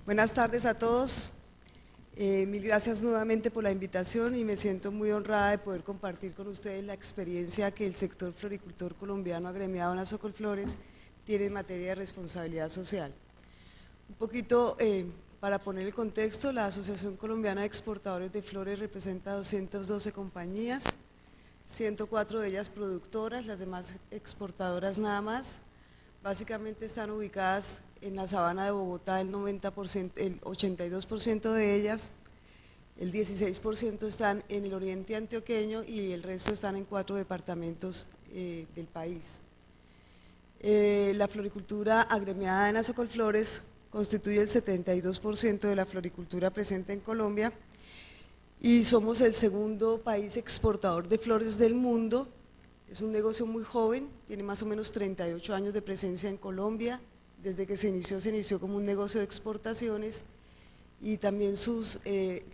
Buenas tardes a todos. Mil gracias nuevamente por la invitación y me siento muy honrada de poder compartir con ustedes la experiencia que el sector floricultor colombiano agremiado en Azocolflores tiene en materia de responsabilidad social. Un poquito para poner el contexto, la Asociación Colombiana de Exportadores de Flores representa 212 compañías, 104 de ellas productoras, las demás exportadoras nada más. Básicamente están ubicadas en la sabana de Bogotá, el 82% de ellas, el 16% están en el oriente antioqueño y el resto están en 4 departamentos del país. La floricultura agremiada en Azocolflores constituye el 72% de la floricultura presente en Colombia y somos el segundo país exportador de flores del mundo. Es un negocio muy joven, tiene más o menos 38 años de presencia en Colombia. Desde que se inició como un negocio de exportaciones y también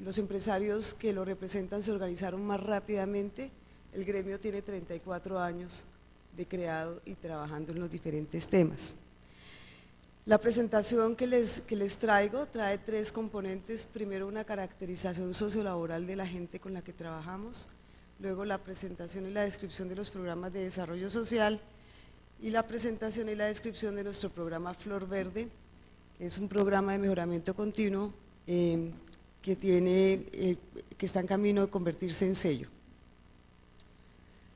los empresarios que lo representan se organizaron más rápidamente. El gremio tiene 34 años de creado y trabajando en los diferentes temas. La presentación que les traigo trae 3 componentes. Primero, una caracterización sociolaboral de la gente con la que trabajamos. Luego, la presentación y la descripción de los programas de desarrollo social y la presentación y la descripción de nuestro programa Flor Verde, que es un programa de mejoramiento continuo que está en camino de convertirse en sello.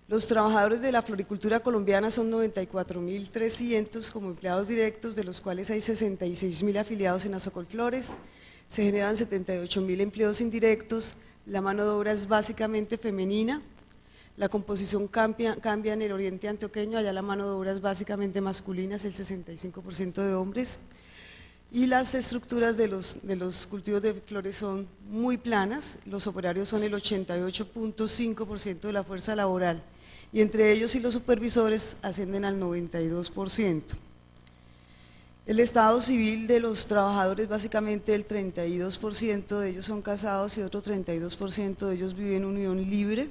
Los trabajadores de la floricultura colombiana son 94.300 como empleados directos, de los cuales hay 66.000 afiliados en Azocolflores, se generan 78.000 empleos indirectos, la mano de obra es básicamente femenina. La composición cambia en el oriente antioqueño, allá la mano de obra es básicamente masculina, es el 65% de hombres. Y las estructuras de los cultivos de flores son muy planas, los operarios son el 88.5% de la fuerza laboral y entre ellos y los supervisores ascienden al 92%. El estado civil de los trabajadores, básicamente el 32% de ellos son casados y otro 32% de ellos viven en unión libre.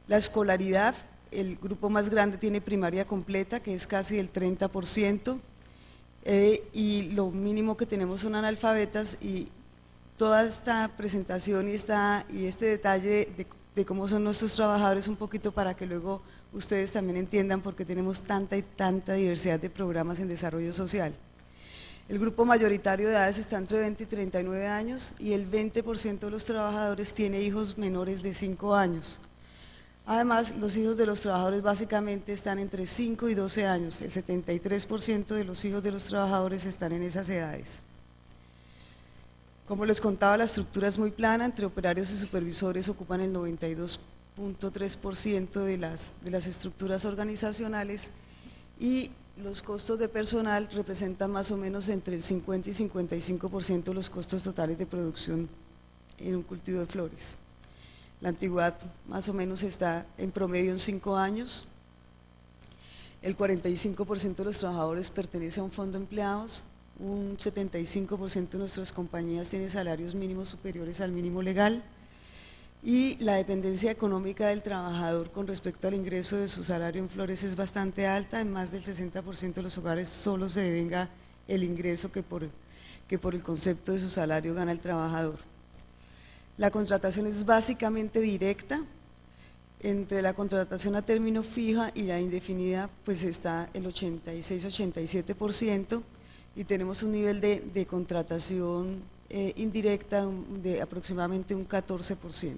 La escolaridad, el grupo más grande tiene primaria completa, que es casi el 30%, y lo mínimo que tenemos son analfabetas, y toda esta presentación y este detalle de cómo son nuestros trabajadores un poquito para que luego ustedes también entiendan por qué tenemos tanta y tanta diversidad de programas en desarrollo social. El grupo mayoritario de edades está entre 20 y 39 años y el 20% de los trabajadores tiene hijos menores de 5 años. Además, los hijos de los trabajadores básicamente están entre 5 y 12 años, el 73% de los hijos de los trabajadores están en esas edades. Como les contaba, la estructura es muy plana, entre operarios y supervisores ocupan el 92.3% de las estructuras organizacionales y los costos de personal representan más o menos entre el 50 y 55% de los costos totales de producción en un cultivo de flores. La antigüedad más o menos está en promedio en 5 años, el 45% de los trabajadores pertenece a un fondo de empleados, un 75% de nuestras compañías tiene salarios mínimos superiores al mínimo legal y la dependencia económica del trabajador con respecto al ingreso de su salario en flores es bastante alta. En más del 60% de los hogares solo se devenga el ingreso que por el concepto de su salario gana el trabajador. La contratación es básicamente directa. Entre la contratación a término fija y la indefinida pues está el 86-87% y tenemos un nivel de contratación indirecta de aproximadamente un 14%.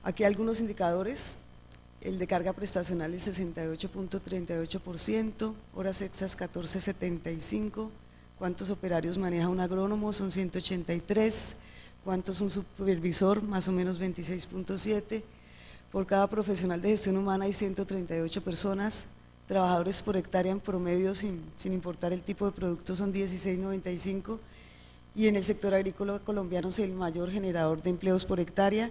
Aquí algunos indicadores: el de carga prestacional es 68.38%, horas extras 14.75%, cuántos operarios maneja un agrónomo son 183, cuántos un supervisor más o menos 26.7, por cada profesional de gestión humana hay 138 personas, trabajadores por hectárea en promedio sin importar el tipo de producto son 16.95 y en el sector agrícola colombiano es el mayor generador de empleos por hectárea.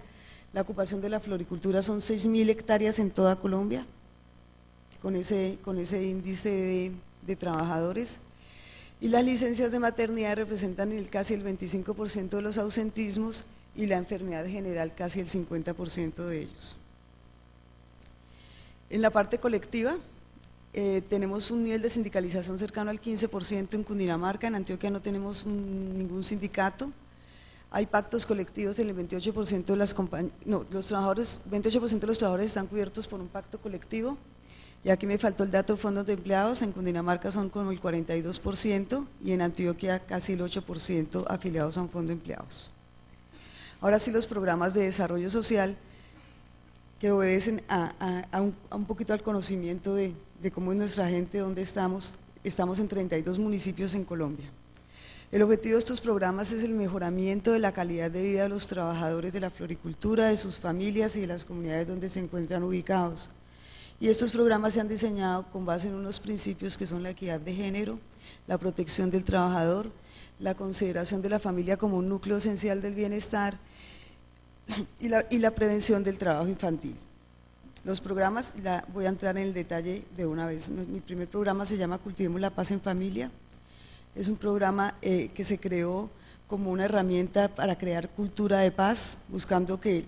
La ocupación de la floricultura son 6.000 hectáreas en toda Colombia, con ese índice de trabajadores. Y las licencias de maternidad representan casi el 25% de los ausentismos y la enfermedad general casi el 50% de ellos. En la parte colectiva, tenemos un nivel de sindicalización cercano al 15% en Cundinamarca. En Antioquia no tenemos ningún sindicato. Hay pactos colectivos en el 28% de las compañías, no, los trabajadores, 28% de los trabajadores están cubiertos por un pacto colectivo. Y aquí me faltó el dato de fondos de empleados. En Cundinamarca son como el 42% y en Antioquia casi el 8% afiliados a un fondo de empleados. Ahora sí, los programas de desarrollo social que obedecen a un poquito al conocimiento de cómo es nuestra gente, dónde estamos en 32 municipios en Colombia. El objetivo de estos programas es el mejoramiento de la calidad de vida de los trabajadores de la floricultura, de sus familias y de las comunidades donde se encuentran ubicados. Y estos programas se han diseñado con base en unos principios que son la equidad de género, la protección del trabajador, la consideración de la familia como un núcleo esencial del bienestar y la prevención del trabajo infantil. Los programas, voy a entrar en el detalle de una vez. Mi primer programa se llama Cultivemos la Paz en Familia. Es un programa que se creó como una herramienta para crear cultura de paz, buscando que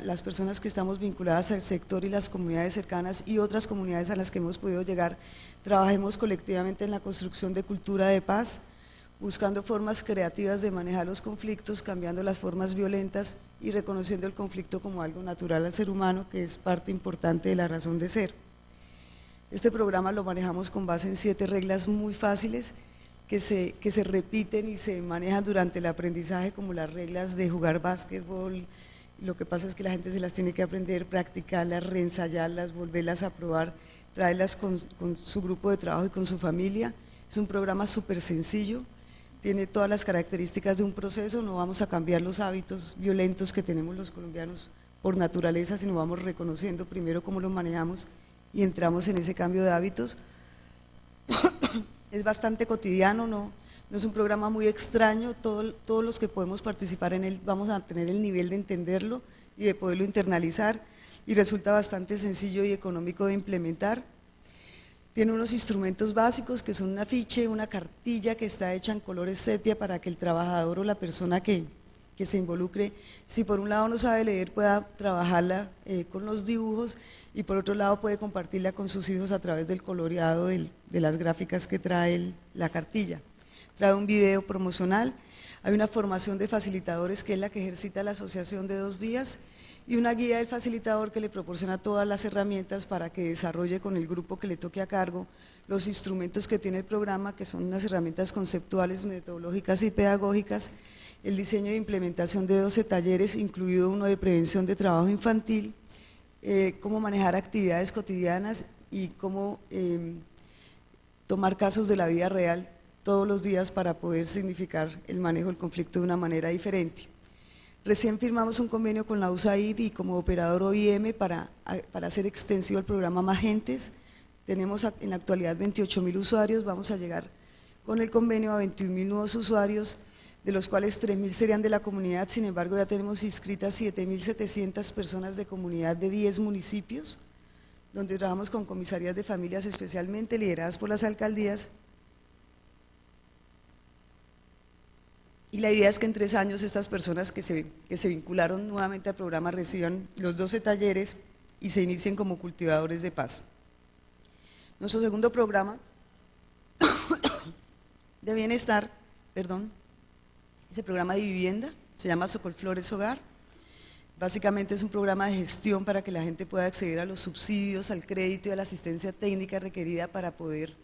las personas que estamos vinculadas al sector y las comunidades cercanas y otras comunidades a las que hemos podido llegar, trabajemos colectivamente en la construcción de cultura de paz, buscando formas creativas de manejar los conflictos, cambiando las formas violentas y reconociendo el conflicto como algo natural al ser humano, que es parte importante de la razón de ser. Este programa lo manejamos con base en 7 reglas muy fáciles que se repiten y se manejan durante el aprendizaje, como las reglas de jugar básquetbol. Lo que pasa es que la gente se las tiene que aprender, practicarlas, reensayarlas, volverlas a probar, traerlas con su grupo de trabajo y con su familia. Es un programa súper sencillo, tiene todas las características de un proceso. No vamos a cambiar los hábitos violentos que tenemos los colombianos por naturaleza, sino vamos reconociendo primero cómo los manejamos y entramos en ese cambio de hábitos. Es bastante cotidiano, no es un programa muy extraño. Todos los que podemos participar en él vamos a tener el nivel de entenderlo y de poderlo internalizar, y resulta bastante sencillo y económico de implementar. Tiene unos instrumentos básicos que son un afiche, una cartilla que está hecha en colores sepia para que el trabajador o la persona que se involucre, si por un lado no sabe leer, pueda trabajarla con los dibujos, y por otro lado puede compartirla con sus hijos a través del coloreado de las gráficas que trae la cartilla. Trae un video promocional, hay una formación de facilitadores que es la que ejercita la asociación de 2 días, y una guía del facilitador que le proporciona todas las herramientas para que desarrolle con el grupo que le toque a cargo los instrumentos que tiene el programa, que son unas herramientas conceptuales, metodológicas y pedagógicas, el diseño e implementación de 12 talleres, incluido uno de prevención de trabajo infantil, cómo manejar actividades cotidianas y cómo tomar casos de la vida real todos los días para poder significar el manejo del conflicto de una manera diferente. Recién firmamos un convenio con la USAID y como operador OIM para hacer extensivo el programa Más Gentes. Tenemos en la actualidad 28.000 usuarios, vamos a llegar con el convenio a 21.000 nuevos usuarios, de los cuales 3.000 serían de la comunidad. Sin embargo, ya tenemos inscritas 7.700 personas de comunidad de 10 municipios, donde trabajamos con comisarías de familias especialmente lideradas por las alcaldías. Y la idea es que en 3 años estas personas que se vincularon nuevamente al programa reciban los 12 talleres y se inicien como cultivadores de paz. Nuestro segundo programa de bienestar, ese programa de vivienda, se llama Socolflores Hogar. Básicamente es un programa de gestión para que la gente pueda acceder a los subsidios, al crédito y a la asistencia técnica requerida para poder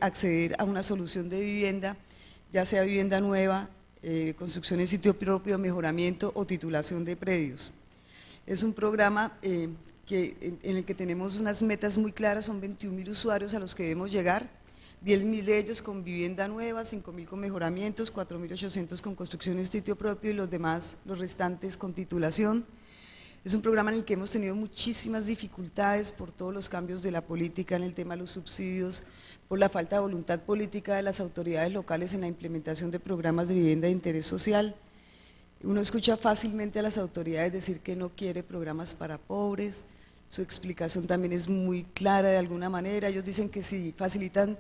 acceder a una solución de vivienda, ya sea vivienda nueva, construcción en sitio propio, mejoramiento o titulación de predios. Es un programa en el que tenemos unas metas muy claras, son 21.000 usuarios a los que debemos llegar, 10.000 de ellos con vivienda nueva, 5.000 con mejoramientos, 4.800 con construcción en sitio propio y los restantes con titulación. Es un programa en el que hemos tenido muchísimas dificultades por todos los cambios de la política en el tema de los subsidios, por la falta de voluntad política de las autoridades locales en la implementación de programas de vivienda de interés social. Uno escucha fácilmente a las autoridades decir que no quiere programas para pobres, su explicación también es muy clara de alguna manera. Ellos dicen que si facilitan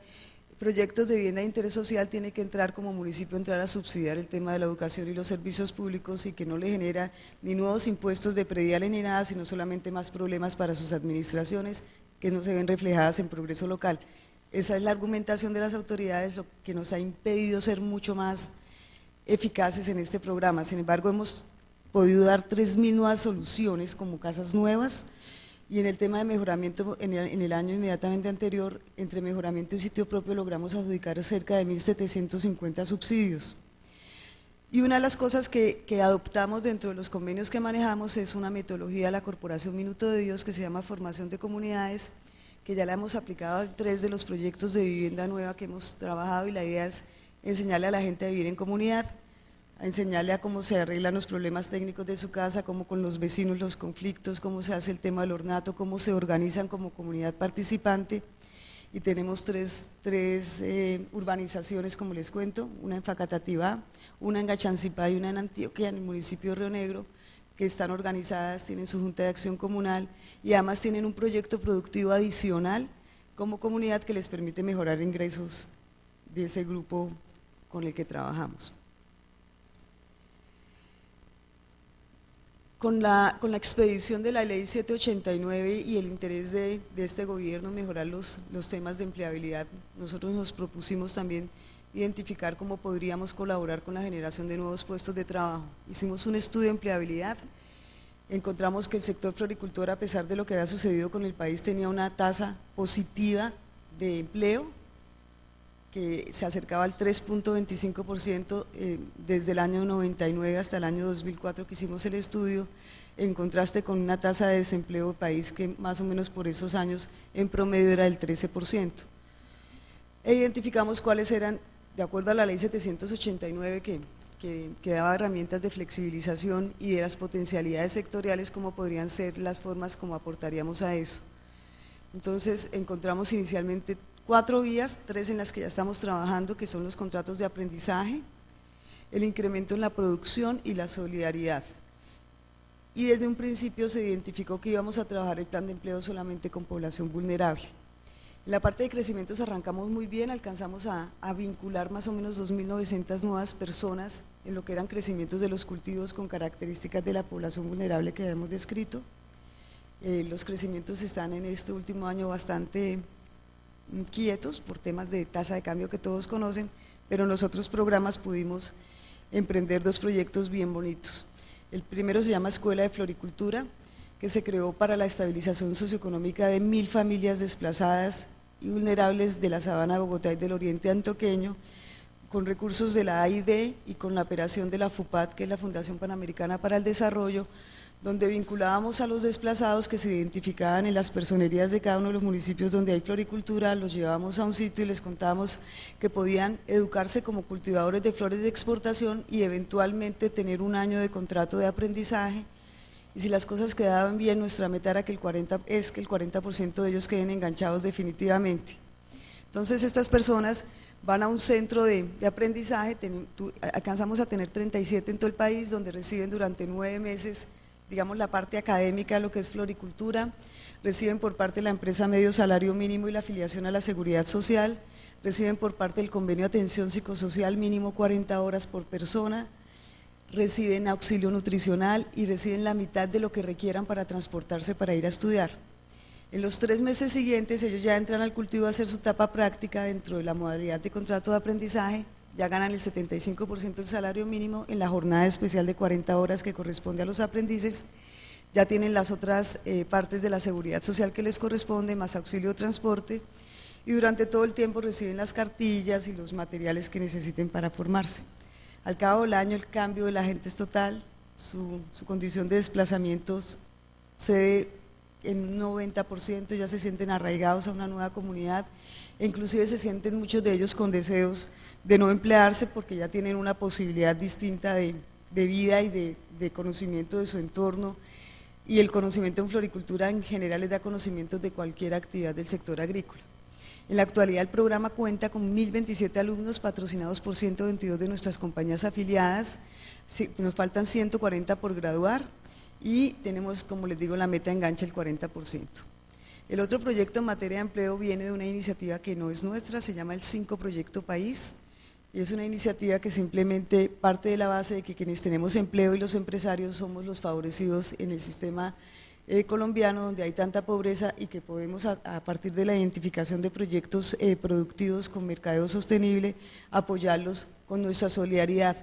proyectos de vivienda de interés social tiene que entrar como municipio, entrar a subsidiar el tema de la educación y los servicios públicos, y que no le genera ni nuevos impuestos de prediales ni nada, sino solamente más problemas para sus administraciones. que no se ven reflejadas en progreso local. Esa es la argumentación de las autoridades, lo que nos ha impedido ser mucho más eficaces en este programa. Sin embargo, hemos podido dar 3.000 nuevas soluciones como casas nuevas, y en el tema de mejoramiento, en el año inmediatamente anterior, entre mejoramiento y sitio propio, logramos adjudicar cerca de 1.750 subsidios. Y una de las cosas que adoptamos dentro de los convenios que manejamos es una metodología de la Corporación Minuto de Dios que se llama Formación de Comunidades, que ya la hemos aplicado en 3 de los proyectos de vivienda nueva que hemos trabajado, y la idea es enseñarle a la gente a vivir en comunidad, a enseñarle a cómo se arreglan los problemas técnicos de su casa, cómo con los vecinos los conflictos, cómo se hace el tema del ornato, cómo se organizan como comunidad participante. Y tenemos tres urbanizaciones, como les cuento, una en Facatativá, una en Gachancipá y una en Antioquia, en el municipio de Río Negro, que están organizadas, tienen su junta de acción comunal y además tienen un proyecto productivo adicional como comunidad que les permite mejorar ingresos de ese grupo con el que trabajamos. Con la expedición de la ley 789 y el interés de este gobierno en mejorar los temas de empleabilidad, nosotros nos propusimos también identificar cómo podríamos colaborar con la generación de nuevos puestos de trabajo. Hicimos un estudio de empleabilidad, encontramos que el sector floricultor, a pesar de lo que había sucedido con el país, tenía una tasa positiva de empleo que se acercaba al 3.25% desde el año 99 hasta el año 2004 que hicimos el estudio, en contraste con una tasa de desempleo del país que más o menos por esos años en promedio era del 13%. E identificamos cuáles eran, de acuerdo a la ley 789 que daba herramientas de flexibilización y de las potencialidades sectoriales, cómo podrían ser las formas como aportaríamos a eso. Entonces encontramos inicialmente 4 vías, 3 en las que ya estamos trabajando, que son los contratos de aprendizaje, el incremento en la producción y la solidaridad. Y desde un principio se identificó que íbamos a trabajar el plan de empleo solamente con población vulnerable. En la parte de crecimientos arrancamos muy bien, alcanzamos a vincular más o menos 2.900 nuevas personas en lo que eran crecimientos de los cultivos con características de la población vulnerable que habíamos descrito. Los crecimientos están en este último año bastante quietos por temas de tasa de cambio que todos conocen, pero en los otros programas pudimos emprender 2 proyectos bien bonitos. El primero se llama Escuela de Floricultura, que se creó para la estabilización socioeconómica de 1.000 familias desplazadas y vulnerables de la sabana de Bogotá y del oriente antioqueño, con recursos de la AID y con la operación de la FUPAD, que es la Fundación Panamericana para el Desarrollo, donde vinculábamos a los desplazados que se identificaban en las personerías de cada uno de los municipios donde hay floricultura, los llevábamos a un sitio y les contábamos que podían educarse como cultivadores de flores de exportación y eventualmente tener un año de contrato de aprendizaje, y si las cosas quedaban bien, nuestra meta era que el 40% de ellos queden enganchados definitivamente. Entonces estas personas van a un centro de aprendizaje, alcanzamos a tener 37 en todo el país, donde reciben durante 9 meses, digamos, la parte académica, lo que es floricultura, reciben por parte de la empresa medio salario mínimo y la afiliación a la seguridad social, reciben por parte del convenio de atención psicosocial mínimo 40 horas por persona, reciben auxilio nutricional y reciben la mitad de lo que requieran para transportarse para ir a estudiar. En los 3 meses siguientes ellos ya entran al cultivo a hacer su etapa práctica dentro de la modalidad de contrato de aprendizaje, ya ganan el 75% del salario mínimo en la jornada especial de 40 horas que corresponde a los aprendices, ya tienen las otras partes de la seguridad social que les corresponde, más auxilio de transporte, y durante todo el tiempo reciben las cartillas y los materiales que necesiten para formarse. Al cabo del año el cambio de la gente es total, su condición de desplazamientos se en un 90%, ya se sienten arraigados a una nueva comunidad, e inclusive se sienten muchos de ellos con deseos de no emplearse porque ya tienen una posibilidad distinta de vida y de conocimiento de su entorno, y el conocimiento en floricultura en general les da conocimientos de cualquier actividad del sector agrícola. En la actualidad el programa cuenta con 1.027 alumnos patrocinados por 122 de nuestras compañías afiliadas, nos faltan 140 por graduar y tenemos, como les digo, la meta de enganche el 40%. El otro proyecto en materia de empleo viene de una iniciativa que no es nuestra, se llama el 5 Proyecto País, y es una iniciativa que simplemente parte de la base de que quienes tenemos empleo y los empresarios somos los favorecidos en el sistema colombiano, donde hay tanta pobreza y que podemos a partir de la identificación de proyectos productivos con mercadeo sostenible, apoyarlos con nuestra solidaridad.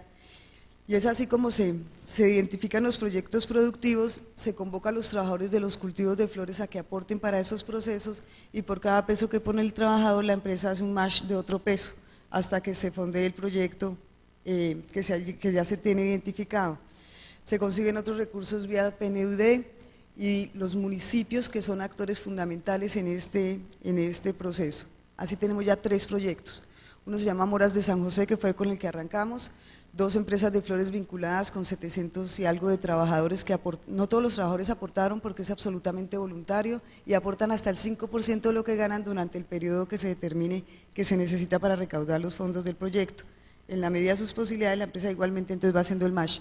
Y es así como se identifican los proyectos productivos, se convoca a los trabajadores de los cultivos de flores a que aporten para esos procesos y por cada peso que pone el trabajador la empresa hace un match de otro peso hasta que se fondee el proyecto que ya se tiene identificado. Se consiguen otros recursos vía PNUD y los municipios que son actores fundamentales en este proceso. Así tenemos ya 3 proyectos. Uno se llama Moras de San José, que fue con el que arrancamos, 2 empresas de flores vinculadas con 700 y algo de trabajadores que no todos los trabajadores aportaron porque es absolutamente voluntario y aportan hasta el 5% de lo que ganan durante el periodo que se determine que se necesita para recaudar los fondos del proyecto. En la medida de sus posibilidades la empresa igualmente entonces va haciendo el match.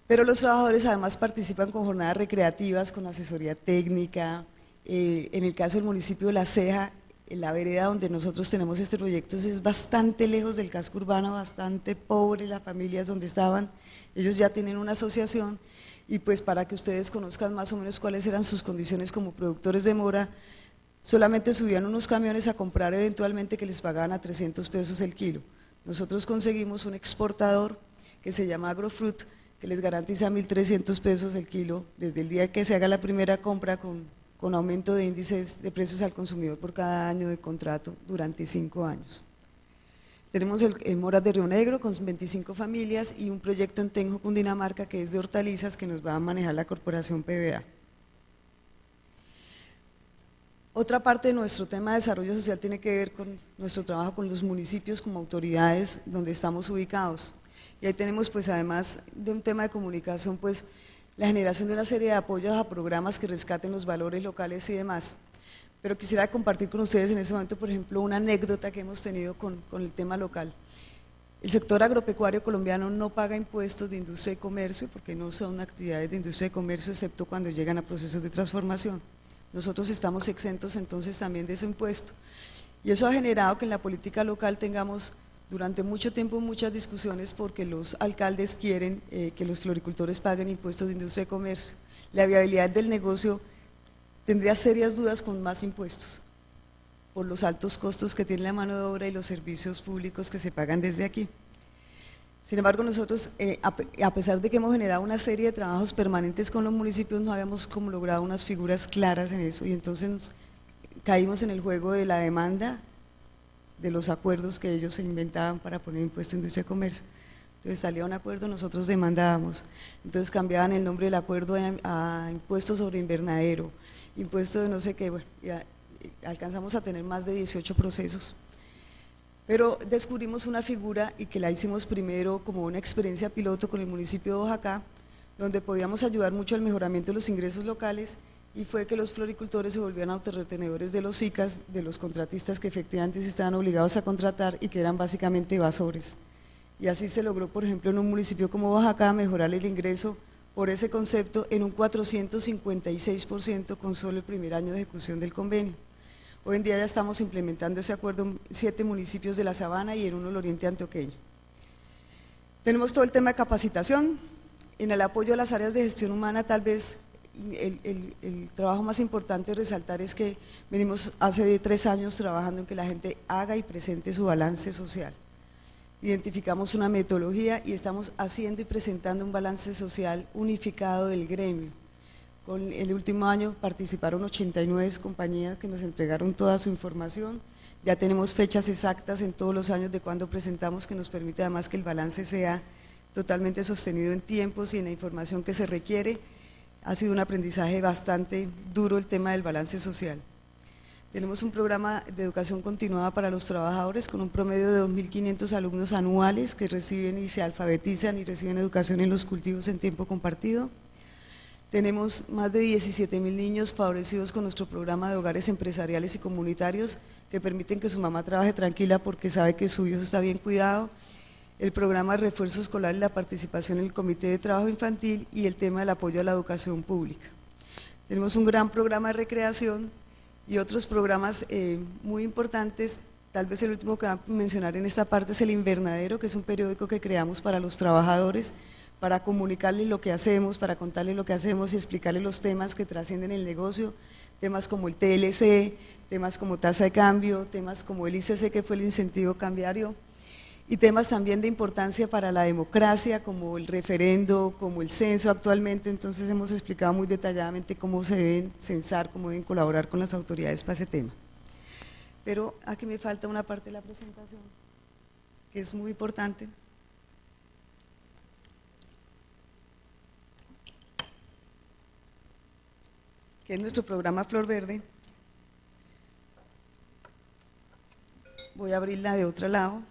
Pero los trabajadores además participan con jornadas recreativas, con asesoría técnica, en el caso del municipio de La Ceja, en la vereda donde nosotros tenemos este proyecto es bastante lejos del casco urbano, bastante pobre las familias donde estaban, ellos ya tienen una asociación y pues para que ustedes conozcan más o menos cuáles eran sus condiciones como productores de mora, solamente subían unos camiones a comprar eventualmente que les pagaban a 300 pesos el kilo. Nosotros conseguimos un exportador que se llama Agrofruit, que les garantiza 1.300 pesos el kilo desde el día que se haga la primera compra con aumento de índices de precios al consumidor por cada año de contrato durante 5 años. Tenemos el Moras de Río Negro con 25 familias y un proyecto en Tenjo, Cundinamarca, que es de hortalizas que nos va a manejar la corporación PBA. Otra parte de nuestro tema de desarrollo social tiene que ver con nuestro trabajo con los municipios como autoridades donde estamos ubicados. Y ahí tenemos pues además de un tema de comunicación pues la generación de una serie de apoyos a programas que rescaten los valores locales y demás. Pero quisiera compartir con ustedes en este momento, por ejemplo, una anécdota que hemos tenido con el tema local. El sector agropecuario colombiano no paga impuestos de industria y comercio porque no son actividades de industria y comercio excepto cuando llegan a procesos de transformación. Nosotros estamos exentos entonces también de ese impuesto. Y eso ha generado que en la política local tengamos durante mucho tiempo muchas discusiones porque los alcaldes quieren que los floricultores paguen impuestos de industria y comercio. La viabilidad del negocio tendría serias dudas con más impuestos por los altos costos que tiene la mano de obra y los servicios públicos que se pagan desde aquí. Sin embargo, nosotros, a pesar de que hemos generado una serie de trabajos permanentes con los municipios, no habíamos como logrado unas figuras claras en eso y entonces caímos en el juego de la demanda, de los acuerdos que ellos se inventaban para poner impuesto a industria y comercio. Entonces salía un acuerdo, nosotros demandábamos, entonces cambiaban el nombre del acuerdo a impuestos sobre invernadero, impuesto de no sé qué, bueno, ya alcanzamos a tener más de 18 procesos. Pero descubrimos una figura y que la hicimos primero como una experiencia piloto con el municipio de Boyacá, donde podíamos ayudar mucho al mejoramiento de los ingresos locales y fue que los floricultores se volvían autorretenedores de los ICAs, de los contratistas que efectivamente se estaban obligados a contratar y que eran básicamente evasores. Y así se logró, por ejemplo, en un municipio como Boyacá, mejorar el ingreso por ese concepto en un 456% con solo el primer año de ejecución del convenio. Hoy en día ya estamos implementando ese acuerdo en 7 municipios de la Sabana y en uno del oriente antioqueño. Tenemos todo el tema de capacitación, en el apoyo a las áreas de gestión humana tal vez el trabajo más importante de resaltar es que venimos hace 3 años trabajando en que la gente haga y presente su balance social. Identificamos una metodología y estamos haciendo y presentando un balance social unificado del gremio. Con el último año participaron 89 compañías que nos entregaron toda su información, ya tenemos fechas exactas en todos los años de cuando presentamos que nos permite además que el balance sea totalmente sostenido en tiempos y en la información que se requiere. Ha sido un aprendizaje bastante duro el tema del balance social. Tenemos un programa de educación continuada para los trabajadores con un promedio de 2.500 alumnos anuales que reciben y se alfabetizan y reciben educación en los cultivos en tiempo compartido. Tenemos más de 17.000 niños favorecidos con nuestro programa de hogares empresariales y comunitarios que permiten que su mamá trabaje tranquila porque sabe que su hijo está bien cuidado. El programa de refuerzo escolar y la participación en el comité de trabajo infantil y el tema del apoyo a la educación pública. Tenemos un gran programa de recreación y otros programas muy importantes, tal vez el último que voy a mencionar en esta parte es el Invernadero, que es un periódico que creamos para los trabajadores, para comunicarles lo que hacemos, para contarles lo que hacemos y explicarles los temas que trascienden el negocio, temas como el TLC, temas como tasa de cambio, temas como el ICC, que fue el incentivo cambiario, y temas también de importancia para la democracia, como el referendo, como el censo actualmente. Entonces hemos explicado muy detalladamente cómo se deben censar, cómo deben colaborar con las autoridades para ese tema. Pero aquí me falta una parte de la presentación, que es muy importante. Que es nuestro programa Flor Verde. Voy a abrirla de otro lado.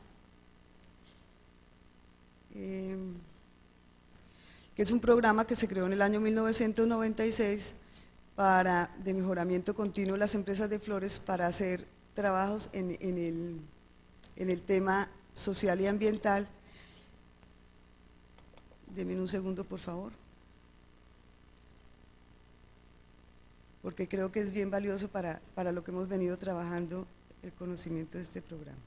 Que es un programa que se creó en el año 1996 de mejoramiento continuo de las empresas de flores para hacer trabajos en el tema social y ambiental. Denme un segundo, por favor, porque creo que es bien valioso para lo que hemos venido trabajando el conocimiento de este programa.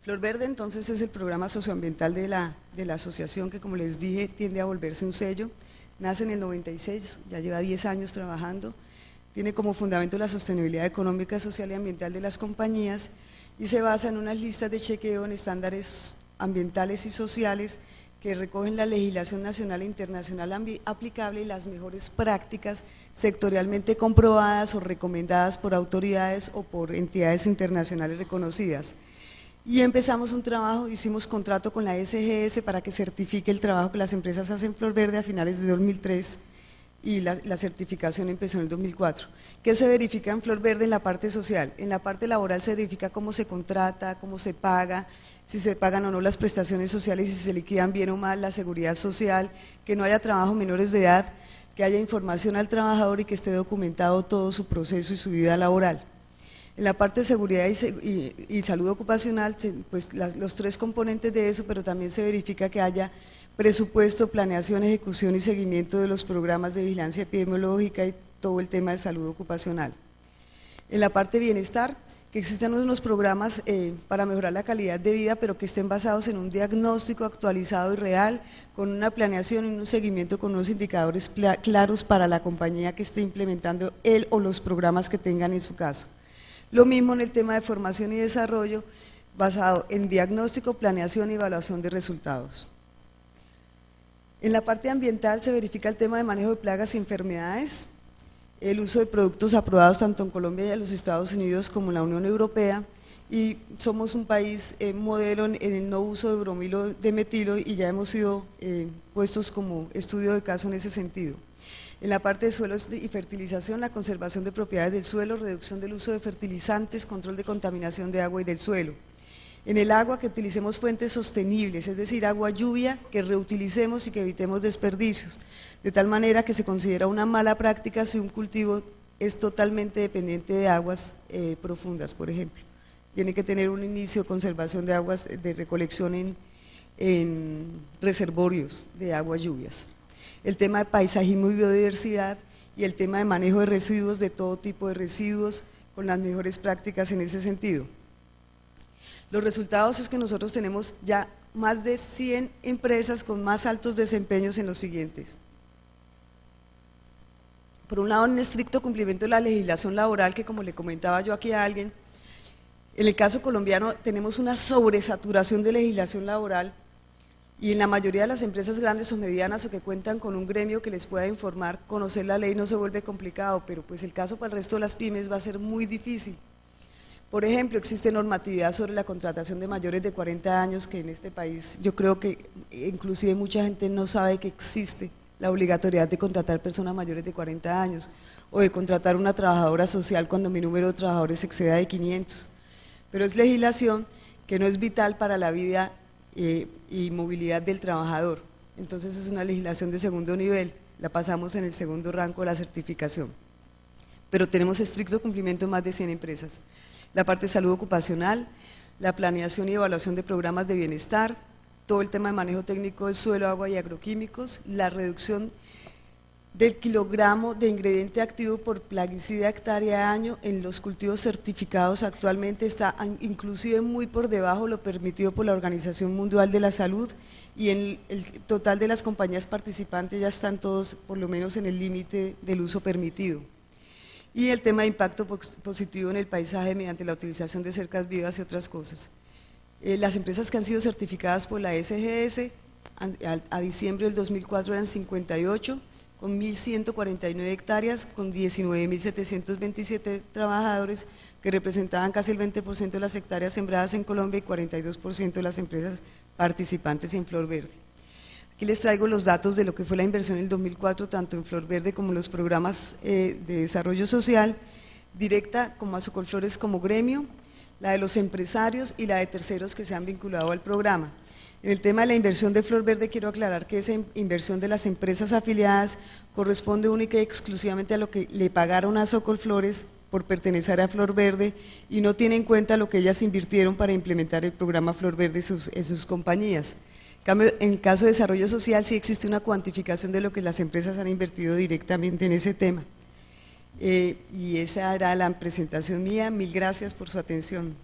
Flor Verde, entonces, es el programa socioambiental de la asociación que, como les dije, tiende a volverse un sello. Nace en el 96, ya lleva 10 años trabajando, tiene como fundamento la sostenibilidad económica, social y ambiental de las compañías y se basa en unas listas de chequeo en estándares ambientales y sociales que recogen la legislación nacional e internacional aplicable y las mejores prácticas sectorialmente comprobadas o recomendadas por autoridades o por entidades internacionales reconocidas. Y empezamos un trabajo, hicimos contrato con la SGS para que certifique el trabajo que las empresas hacen en Flor Verde a finales de 2003 y la certificación empezó en el 2004. ¿Qué se verifica en Flor Verde en la parte social? En la parte laboral se verifica cómo se contrata, cómo se paga, si se pagan o no las prestaciones sociales, si se liquidan bien o mal, la seguridad social, que no haya trabajo menores de edad, que haya información al trabajador y que esté documentado todo su proceso y su vida laboral. En la parte de seguridad y salud ocupacional, pues los tres componentes de eso, pero también se verifica que haya presupuesto, planeación, ejecución y seguimiento de los programas de vigilancia epidemiológica y todo el tema de salud ocupacional. En la parte de bienestar, que existan unos programas para mejorar la calidad de vida, pero que estén basados en un diagnóstico actualizado y real, con una planeación y un seguimiento con unos indicadores claros para la compañía que esté implementando él o los programas que tengan en su caso. Lo mismo en el tema de formación y desarrollo, basado en diagnóstico, planeación y evaluación de resultados. En la parte ambiental se verifica el tema de manejo de plagas y enfermedades, el uso de productos aprobados tanto en Colombia y en los Estados Unidos como en la Unión Europea, y somos un país modelo en el no uso de bromilo de metilo y ya hemos sido puestos como estudio de caso en ese sentido. En la parte de suelos y fertilización, la conservación de propiedades del suelo, reducción del uso de fertilizantes, control de contaminación de agua y del suelo. En el agua, que utilicemos fuentes sostenibles, es decir, agua lluvia, que reutilicemos y que evitemos desperdicios, de tal manera que se considera una mala práctica si un cultivo es totalmente dependiente de aguas profundas, por ejemplo. Tiene que tener un inicio de conservación de aguas de recolección en reservorios de aguas lluvias. El tema de paisajismo y biodiversidad y el tema de manejo de residuos, de todo tipo de residuos, con las mejores prácticas en ese sentido. Los resultados es que nosotros tenemos ya más de 100 empresas con más altos desempeños en los siguientes. Por un lado, en estricto cumplimiento de la legislación laboral, que como le comentaba yo aquí a alguien, en el caso colombiano tenemos una sobresaturación de legislación laboral y en la mayoría de las empresas grandes o medianas o que cuentan con un gremio que les pueda informar, conocer la ley no se vuelve complicado, pero pues el caso para el resto de las pymes va a ser muy difícil. Por ejemplo, existe normatividad sobre la contratación de mayores de 40 años que en este país yo creo que inclusive mucha gente no sabe que existe la obligatoriedad de contratar personas mayores de 40 años o de contratar una trabajadora social cuando mi número de trabajadores exceda de 500, pero es legislación que no es vital para la vida y movilidad del trabajador. Entonces es una legislación de segundo nivel, la pasamos en el segundo rango de la certificación, pero tenemos estricto cumplimiento en más de 100 empresas. La parte de salud ocupacional, la planeación y evaluación de programas de bienestar, todo el tema de manejo técnico del suelo, agua y agroquímicos, la reducción del kilogramo de ingrediente activo por plaguicida hectárea año en los cultivos certificados actualmente está inclusive muy por debajo de lo permitido por la Organización Mundial de la Salud, y en el total de las compañías participantes ya están todos por lo menos en el límite del uso permitido. Y el tema de impacto positivo en el paisaje mediante la utilización de cercas vivas y otras cosas. Las empresas que han sido certificadas por la SGS a diciembre del 2004 eran 58, con 1.149 hectáreas, con 19.727 trabajadores, que representaban casi el 20% de las hectáreas sembradas en Colombia y 42% de las empresas participantes en Flor Verde. Aquí les traigo los datos de lo que fue la inversión en el 2004, tanto en Flor Verde como en los programas de desarrollo social, directa como Azocolflores como gremio, la de los empresarios y la de terceros que se han vinculado al programa. En el tema de la inversión de Flor Verde quiero aclarar que esa inversión de las empresas afiliadas corresponde única y exclusivamente a lo que le pagaron a Azocolflores por pertenecer a Flor Verde y no tiene en cuenta lo que ellas invirtieron para implementar el programa Flor Verde en sus compañías. En cambio, en el caso de desarrollo social sí existe una cuantificación de lo que las empresas han invertido directamente en ese tema. Y esa era la presentación mía. Mil gracias por su atención.